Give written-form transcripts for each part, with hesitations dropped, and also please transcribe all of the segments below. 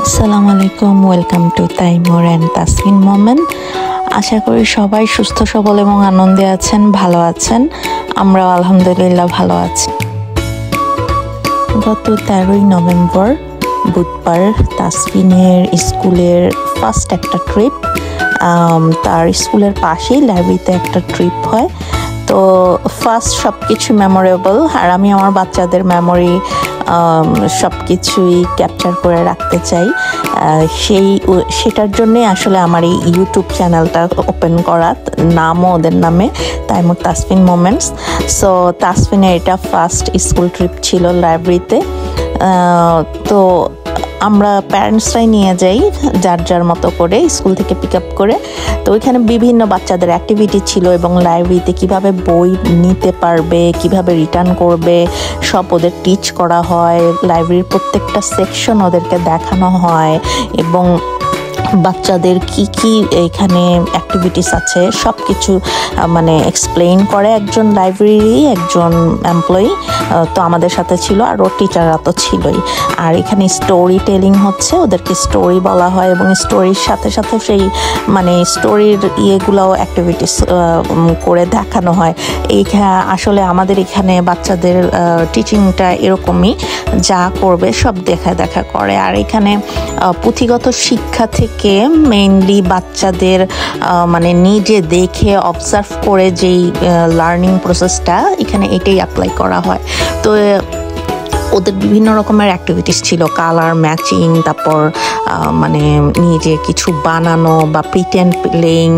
আসসালামু আলাইকুম, welcome to Taimur and Tasmin moment. আশা করি সবাই সুস্থ সবল এবং আনন্দে আছেন, ভালো আছেন। আমরাও আলহামদুলিল্লাহ ভালো আছি। গত 13ই নভেম্বর বুধবার তাসমিনের স্কুলের ফার্স্ট একটা ট্রিপ, তার স্কুলের পাশেই লাইব্রেরিতে একটা ট্রিপ হয়। তো ফার্স্ট সব কিছু মেমোরেবল, আর আমি আমার বাচ্চাদের মেমোরি সব কিছুই ক্যাপচার করে রাখতে চাই। সেটার জন্যে আসলে আমার এই ইউটিউব চ্যানেলটা ওপেন করা, নামও ওদের নামে, তাইমুর তাসমিন মোমেন্টস। সো তাসমিনের এটা ফার্স্ট স্কুল ট্রিপ ছিল লাইব্রেরিতে। তো আমরা প্যারেন্টসরাই নিয়ে যাই যার যার মতো করে স্কুল থেকে পিক আপ করে। তো ওইখানে বিভিন্ন বাচ্চাদের অ্যাক্টিভিটি ছিল এবং লাইব্রেরিতে কিভাবে বই নিতে পারবে, কিভাবে রিটার্ন করবে, সব ওদের টিচ করা হয়। লাইব্রেরির প্রত্যেকটা সেকশন ওদেরকে দেখানো হয় এবং বাচ্চাদের কি কি এখানে অ্যাক্টিভিটিস আছে সব কিছু মানে এক্সপ্লেইন করে একজন একজন এমপ্লয়ি। তো আমাদের সাথে ছিল, আর ওর টিচাররা তো ছিলই। আর এখানে স্টোরি টেলিং হচ্ছে, ওদেরকে স্টোরি বলা হয় এবং স্টোরির সাথে সাথে সেই মানে স্টোরির ইয়েগুলোও অ্যাক্টিভিটিস করে দেখানো হয়। আসলে আমাদের এখানে বাচ্চাদের টিচিংটা এরকমই, যা করবে সব দেখা করে। আর এখানে পুঁথিগত শিক্ষা থেকে মেইনলি বাচ্চাদের মানে নিজে দেখে অবজার্ভ করে যেই লার্নিং প্রসেসটা এখানে এটাই অ্যাপ্লাই করা হয়। তো ওদের বিভিন্ন রকমের অ্যাক্টিভিটিস ছিল, কালার ম্যাচিং, তারপর মানে নিজে কিছু বানানো বা প্রিটেন্ড প্লেইং,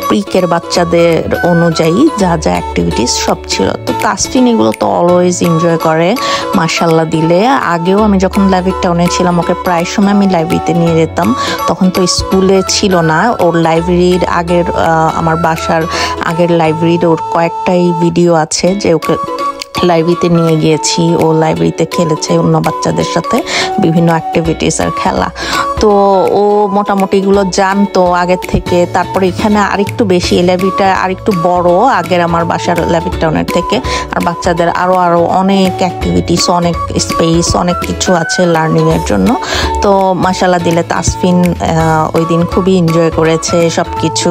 প্রিকের বাচ্চাদের অনুযায়ী যা যা অ্যাক্টিভিটিস সব ছিল। তো তাসফিন এগুলো তো অলওয়েজ এনজয় করে মাশাআল্লাহ দিলে। আগেও আমি যখন লাইব্রেরি টাউনে ছিলাম ওকে প্রায় সময় আমি লাইব্রেরিতে নিয়ে যেতাম, তখন তো স্কুলে ছিল না। ওর লাইব্রেরির আগের আমার বাসার আগের লাইব্রেরির ওর কয়েকটাই ভিডিও আছে যে ওকে লাইব্রেরিতে নিয়ে গিয়েছি, ও লাইব্রেরিতে খেলেছে অন্য বাচ্চাদের সাথে বিভিন্ন অ্যাক্টিভিটিস আর খেলা। তো ও মোটামুটি এগুলো জানতো আগের থেকে। তারপরে এখানে আরেকটু বেশি, লাইব্রেরিটা আরেকটু বড় আগের আমার বাসার লাইব্রেরি টাউনের থেকে, আর বাচ্চাদের আরও অনেক অ্যাক্টিভিটিস, অনেক স্পেস, অনেক কিছু আছে লার্নিংয়ের জন্য। তো মাশাআল্লাহ দিলে তাসফিন ওই দিন খুবই এনজয় করেছে সব কিছু।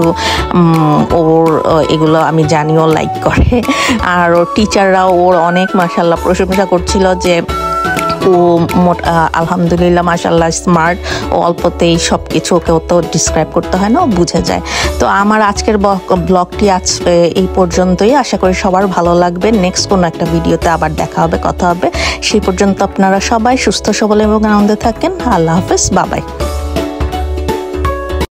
ওর এগুলো আমি জানিও লাইক করে, আর ওর টিচাররাও ওর অনেক মাশাআল্লাহ প্রশংসা করছিল যে ও আলহামদুলিল্লাহ মাশাআল্লাহ স্মার্ট, ও অল্পতেই সব কিছু, ওকে তো ডিসক্রাইব করতে হয় না, ও বুঝে যায়। তো আমার আজকের ব্লগটি আজ এই পর্যন্তই। আশা করি সবার ভালো লাগবে। নেক্সট কোনো একটা ভিডিওতে আবার দেখা হবে, কথা হবে। সেই পর্যন্ত আপনারা সবাই সুস্থ সবল এবং আনন্দে থাকেন। আল্লাহ হাফেজ, বাবাই।